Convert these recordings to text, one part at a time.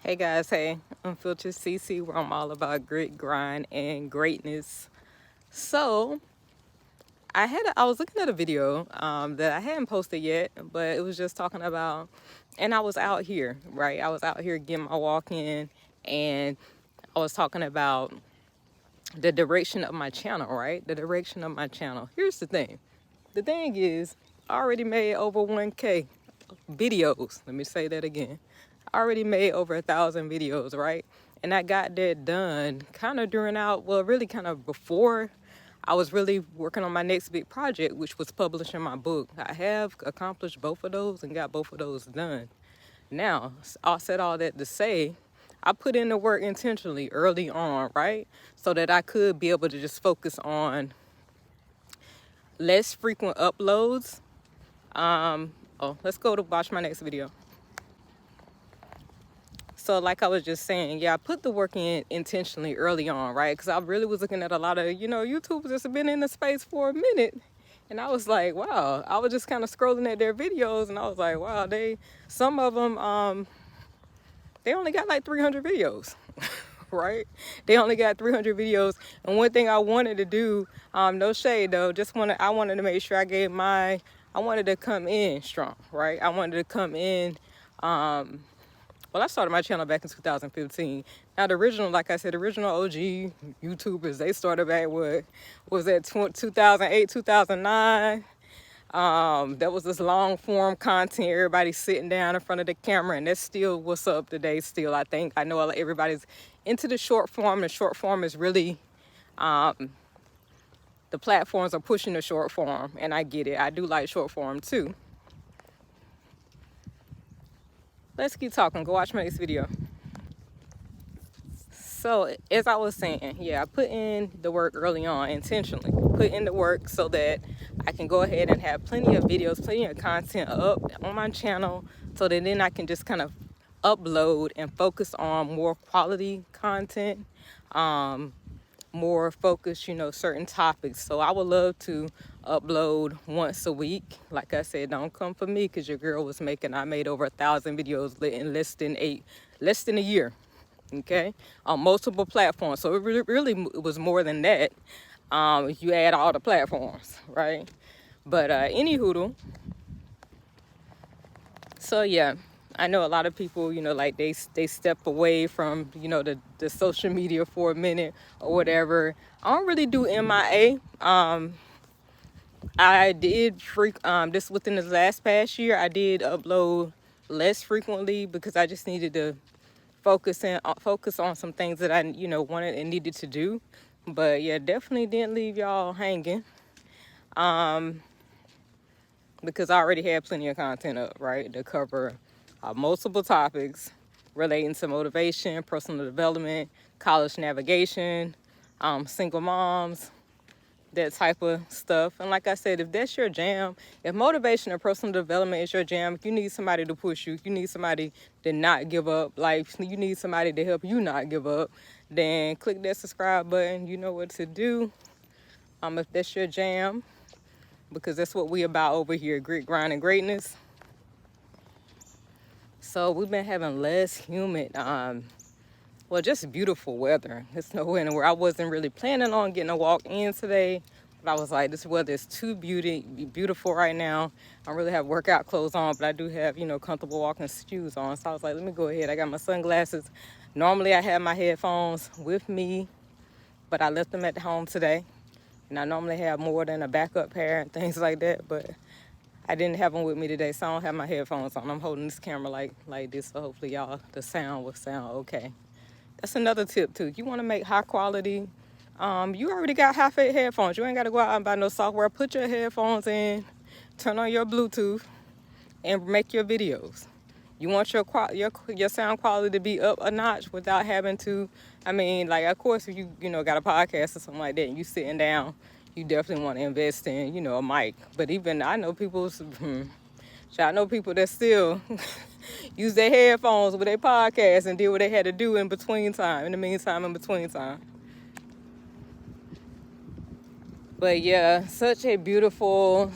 Hey guys, hey, I'm Filter CC, where I'm all about grit, grind, and greatness. So, I was looking at a video that I hadn't posted yet, but it was just talking about, and I was out here, right? I was out here getting my walk in, and I was talking about the direction of my channel, right? The direction of my channel. Here's the thing. The thing is, I already made over 1K videos. Let me say that again. I already made over 1,000 videos, right? And I got that done kind of really kind of before I was really working on my next big project, which was publishing my book. I have accomplished both of those and got both of those done. Now, I said all that to say, I put in the work intentionally early on, right? So that I could be able to just focus on less frequent uploads. Let's go to watch my next video. So like I was just saying, yeah, I put the work in intentionally early on, right? Because I really was looking at a lot of, YouTubers that's been in the space for a minute. And I was like, wow, I was just kind of scrolling at their videos and I was like, wow, some of them, they only got like 300 videos, right? They only got 300 videos. And one thing I wanted to do, no shade though, I wanted to make sure I wanted to come in strong, right? I wanted to come in, well, I started my channel back in 2015. Now, like I said, original OG YouTubers, they started back, what was that, 2008, 2009? That was this long form content, everybody sitting down in front of the camera, and that's still what's up today still, I think. I know everybody's into the short form. The short form is really, the platforms are pushing the short form, and I get it. I do like short form too. Let's keep talking. Go watch my next video. So as I was saying, yeah, I put in the work early on intentionally. Put in the work so that I can go ahead and have plenty of videos, plenty of content up on my channel, so that then I can just kind of upload and focus on more quality content, more focused, certain topics. So I would love to upload once a week. Like I said, don't come for me because your girl I made over 1,000 videos in less than a year. Okay, on multiple platforms. So it really was more than that. If you add all the platforms, right? But any hoodle. So yeah, I know a lot of people, like they step away from, the social media for a minute or whatever. I don't really do MIA. I did this within the last past year. I did upload less frequently because I just needed to focus on some things that I wanted and needed to do. But yeah, definitely didn't leave y'all hanging, because I already had plenty of content up, right, to cover multiple topics relating to motivation, personal development, college navigation, single moms, that type of stuff. And like I said, if that's your jam, if motivation and personal development is your jam, if you need somebody to push you, if you need somebody to not give up, like you need somebody to help you not give up, then click that subscribe button. You know what to do. If that's your jam, because that's what we about over here, grit, grind, and greatness. So we've been having less humid, just beautiful weather. It's nowhere anywhere. I wasn't really planning on getting a walk in today, but I was like, this weather is too beautiful right now. I don't really have workout clothes on, but I do have, comfortable walking shoes on. So I was like, let me go ahead. I got my sunglasses. Normally I have my headphones with me, but I left them at home today. And I normally have more than a backup pair and things like that, but I didn't have them with me today, so I don't have my headphones on. I'm holding this camera like this, so hopefully the sound will sound okay. That's another tip too. You want to make high quality. You already got high-fit headphones. You ain't got to go out and buy no software. Put your headphones in, turn on your Bluetooth, and make your videos. You want your sound quality to be up a notch without having to. Of course, if you got a podcast or something like that, and you sitting down, you definitely want to invest in a mic. But even I know people that still use their headphones with their podcast and did what they had to do in between time. But yeah, such beautiful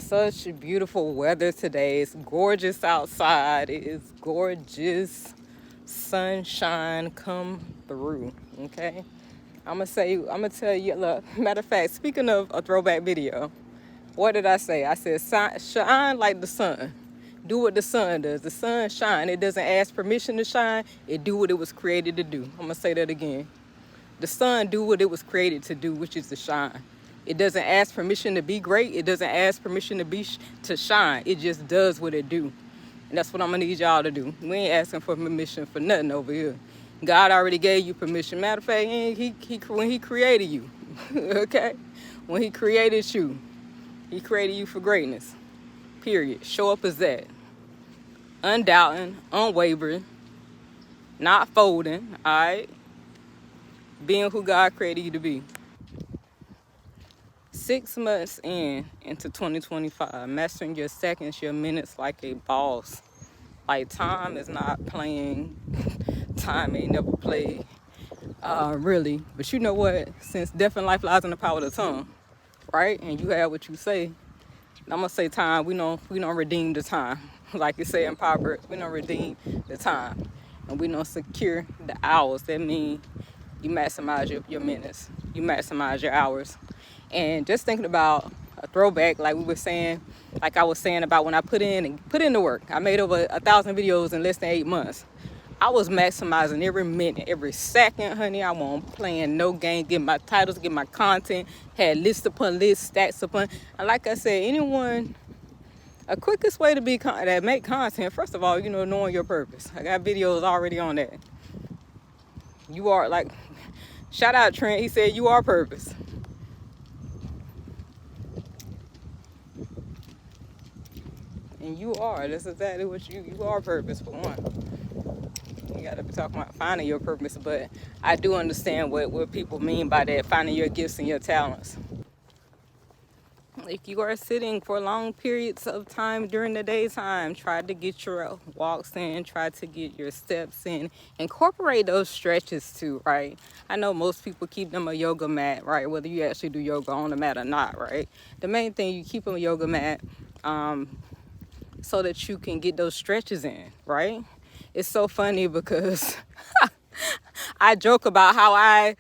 weather today. It's gorgeous outside. It is gorgeous. sunshine come through. Okay, I'm gonna tell you. Look, matter of fact, speaking of a throwback video, what did I say? I said shine like the sun. Do what the sun does. The sun shine. It doesn't ask permission to shine. It do what it was created to do. I'm gonna say that again. The sun do what it was created to do, which is to shine. It doesn't ask permission to be great. It doesn't ask permission to shine. It just does what it do. And that's what I'm gonna need y'all to do. We ain't asking for permission for nothing over here. God already gave you permission. Matter of fact, when he created you, okay? When he created you, he created you for greatness. Period. Show up as that. Undoubting, unwavering, not folding, all right? Being who God created you to be. 6 months into 2025, mastering your seconds, your minutes like a boss. Like, time is not playing. Time ain't never played, really. But you know what? Since death and life lies in the power of the tongue, right? And you have what you say. I'm gonna say time. We don't redeem the time, like you say in Proverbs. We don't redeem the time, and we don't secure the hours. That means you maximize your minutes, you maximize your hours. And just thinking about a throwback, like we were saying, like I was saying about when I put in the work. I made over 1,000 videos in less than 8 months. I was maximizing every minute, every second, honey. I wasn't playing no game, getting my titles, getting my content, had list upon list, stacks upon. And like I said, a quickest way to make content, first of all, knowing your purpose. I got videos already on that. You are like, shout out Trent, he said you are purpose. And you are, that's exactly what you are purpose for one. You gotta be talking about finding your purpose, but I do understand what people mean by that, finding your gifts and your talents. If you are sitting for long periods of time during the daytime, try to get your walks in, try to get your steps in, incorporate those stretches too, right? I know most people keep them a yoga mat, right? Whether you actually do yoga on the mat or not, right? The main thing, you keep them a yoga mat so that you can get those stretches in, right? It's so funny because I joke about how I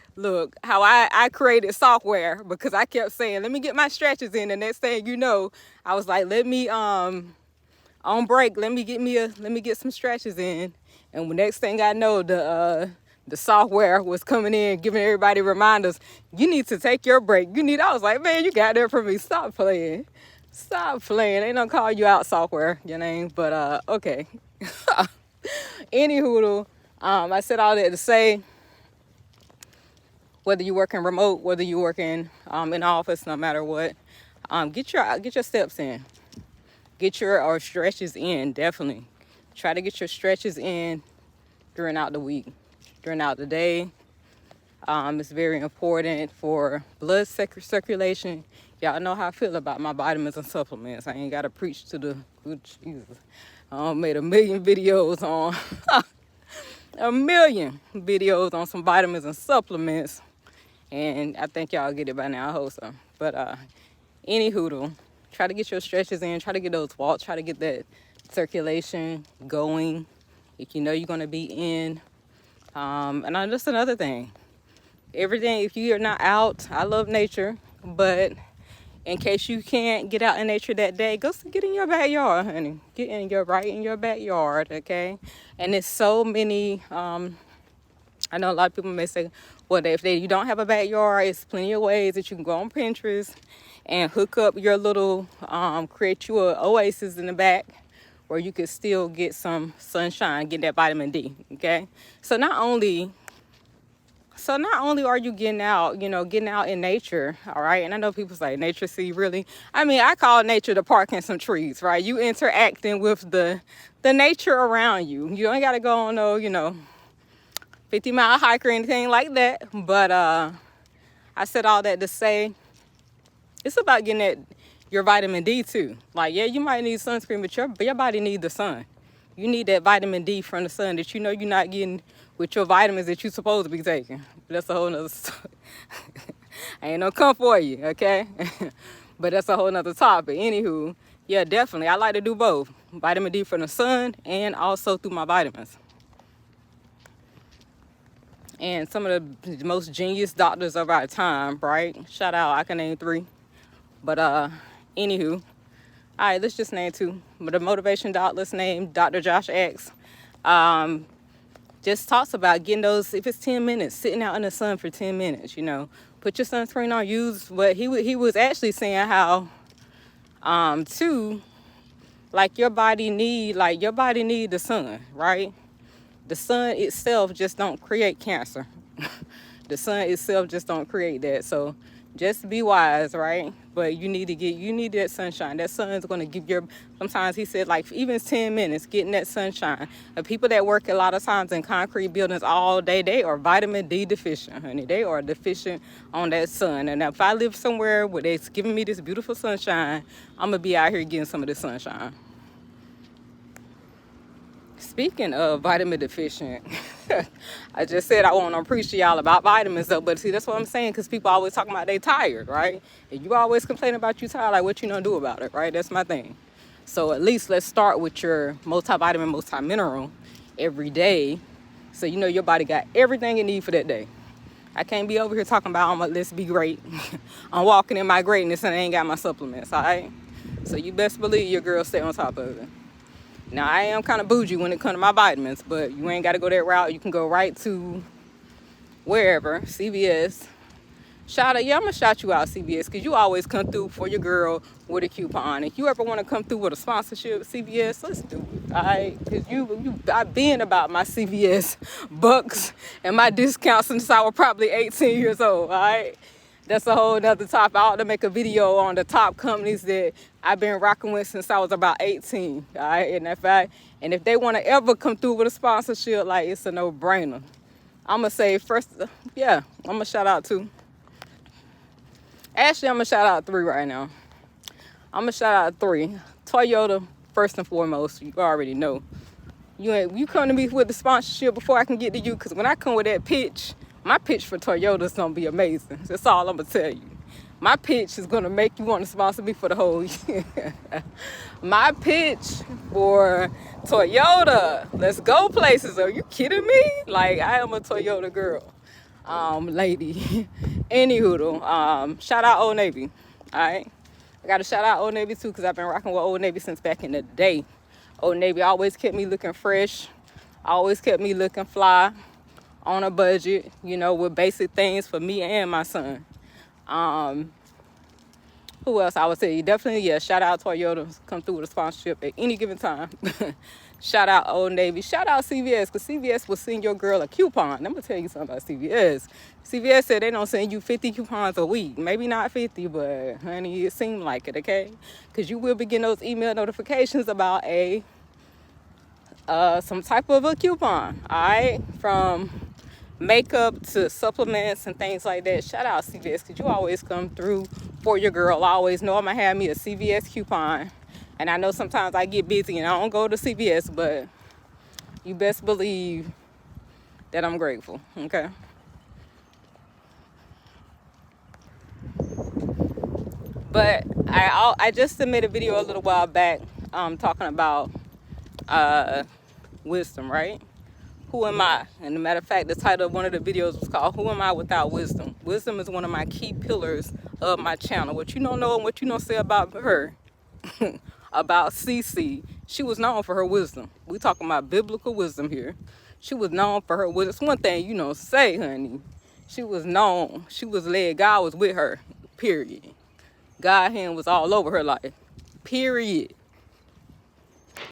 created software because I kept saying, let me get my stretches in. The next thing you know, I was like, let me, on break, let me get some stretches in. And the next thing I know, the software was coming in, giving everybody reminders, you need to take your break. I was like, man, you got there for me. Stop playing. They don't call you out, software, your name, but okay. Anywho, I said all that to say, whether you working remote, whether you working in office, no matter what, get your steps in, get your stretches in. Definitely try to get your stretches in during the week, during the day. It's very important for blood circulation. Y'all know how I feel about my vitamins and supplements. I ain't gotta preach to the good Jesus. I made a million videos on some vitamins and supplements, and I think y'all get it by now. I hope so. But anywho, try to get your stretches in, try to get those walks, try to get that circulation going if you know you're gonna be in. And just another thing, everything, if you are not out, I love nature, but in case you can't get out in nature that day, get in your backyard, honey. Get in your backyard, okay? And there's so many, I know a lot of people may say, well, if you don't have a backyard, it's plenty of ways that you can go on Pinterest and hook up your little, create you an oasis in the back where you could still get some sunshine, get that vitamin D, okay? So not only are you getting out in nature, all right? And I know people say, nature, see, really? I mean, I call nature the park and some trees, right? You interacting with the nature around you. You ain't got to go on no, 50-mile hike or anything like that. But I said all that to say, it's about getting your vitamin D too. Like, yeah, you might need sunscreen, but your body needs the sun. You need that vitamin D from the sun that you're not getting with your vitamins that you're supposed to be taking. But that's a whole nother story. I ain't no come for you, okay? But that's a whole nother topic. Anywho, yeah, definitely. I like to do both. Vitamin D from the sun and also through my vitamins. and some of the most genius doctors of our time, right? Shout out, I can name 3. But anywho, all right, let's just name 2. But the motivation doc, let's name Dr. Josh X. Just talks about getting those, if it's 10 minutes, sitting out in the sun for 10 minutes, you know. Put your sunscreen on, use what he was actually saying how, too, like your body need the sun, right? The sun itself just don't create cancer. The sun itself just don't create that. So just be wise, right? But you need that sunshine. That sun is going to give your, sometimes he said like even 10 minutes getting that sunshine. The people that work a lot of times in concrete buildings all day, they are vitamin D deficient, honey. They are deficient on that sun. And if I live somewhere where it's giving me this beautiful sunshine, I'm going to be out here getting some of this sunshine. Speaking of vitamin deficient, I just said I want to preach to y'all about vitamins though, but see, that's what I'm saying, because people always talking about they tired, right? And you always complain about you tired, like what you gonna do about it, right? That's my thing. So at least let's start with your multivitamin, multimineral every day, so you know your body got everything it needs for that day. I can't be over here talking about let's be great. I'm walking in my greatness and I ain't got my supplements, all right? So you best believe your girl stay on top of it. Now, I am kind of bougie when it comes to my vitamins, but you ain't got to go that route. You can go right to wherever, CVS. I'm going to shout you out, CVS, because you always come through for your girl with a coupon. If you ever want to come through with a sponsorship, CVS, let's do it, all right? Because I've been about my CVS bucks and my discounts since I was probably 18 years old, all right? That's a whole nother topic. I ought to make a video on the top companies that I've been rocking with since I was about 18. All right, and if they want to ever come through with a sponsorship, like it's a no-brainer. I'm gonna say first, yeah, I'm gonna shout out 2. Actually, I'm gonna shout out 3 right now. I'm gonna shout out 3. Toyota first and foremost. You already know. You come to me with the sponsorship before I can get to you, because when I come with that pitch. My pitch for Toyota is going to be amazing. That's all I'm going to tell you. My pitch is going to make you want to sponsor me for the whole year. My pitch for Toyota, let's go places. Are you kidding me? Like, I am a Toyota girl, lady. Anywho, shout out Old Navy, all right? I got to shout out Old Navy, too, because I've been rocking with Old Navy since back in the day. Old Navy always kept me looking fresh, always kept me looking fly. On a budget, you know, with basic things for me and my son. Who else I would say? Definitely, yeah, shout out Toyota. Come through with a sponsorship at any given time. Shout out Old Navy. Shout out CVS, because CVS will send your girl a coupon. I'm going to tell you something about CVS. CVS said they don't send you 50 coupons a week. Maybe not 50, but, honey, it seemed like it, okay? Because you will be getting those email notifications about some type of a coupon, all right? From makeup to supplements and things like that. Shout out CVS, because you always come through for your girl. I always know I'm going to have me a CVS coupon. And I know sometimes I get busy and I don't go to CVS, but you best believe that I'm grateful, okay? But I just submitted a video a little while back talking about wisdom, right? Who am I? And as a matter of fact, the title of one of the videos was called Who Am I Without Wisdom? Wisdom is one of my key pillars of my channel. What you don't know and what you don't say about her, about Cece, she was known for her wisdom. We talking about biblical wisdom here. She was known for her wisdom. It's one thing you don't say, honey. She was known. She was led. God was with her, period. God's hand was all over her life, period.